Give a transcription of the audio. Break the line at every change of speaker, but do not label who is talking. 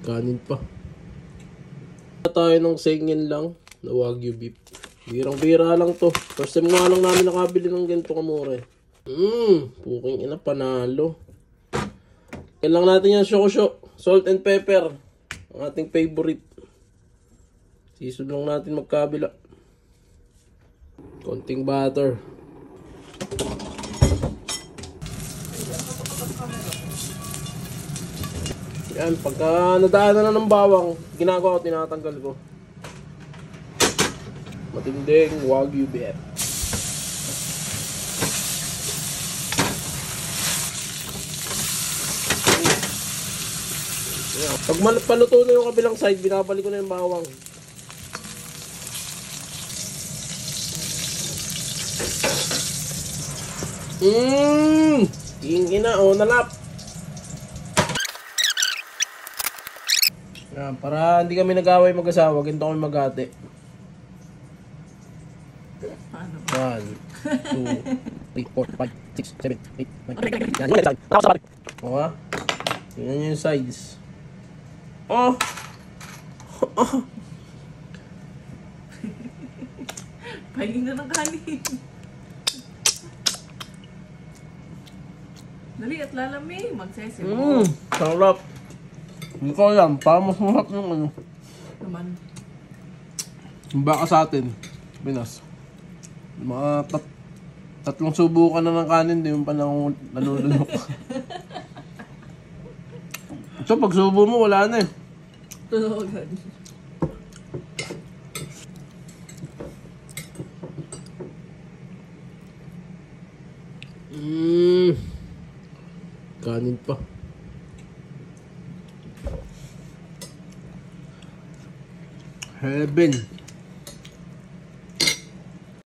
Kanin pa. Tayo ng singin lang na Wagyu beef. Birang-bira lang to. First time nga lang namin nakabili ng ganito kamura. Puking ina, panalo. Yan lang natin yan, shoko-shok. Salt and pepper. Ang ating favorite. Season lang natin magkabila. Konting butter. Yan, pagka nadaanan na ng bawang, ginagawa ko, tinatanggal ko. Matinding Wagyu beef. Yan. Pag paluto na yung kabilang side, binabalik ko na yung bawang. Tingin na, nalap. Yan, para hindi kami nag-away mag-asawa, ganito kami mag-ate. 1, 2, 3, 4, 5, 6, 7, 8, 9. Yan, yung side. Tapos sa balik. Okay? Yan yung sides.
Pahingin na ng kanin. Dali at lalami, magsesimo.
Sarap. Hindi ko alam, parang masarap yung ano.
Naman.
Yung baka sa atin, Pinas. Mga tatlong subukan na ng kanin, di mo pa nalulunok. So, pag subo mo, wala na eh.
Tulogan.
Kanin pa. Heaven.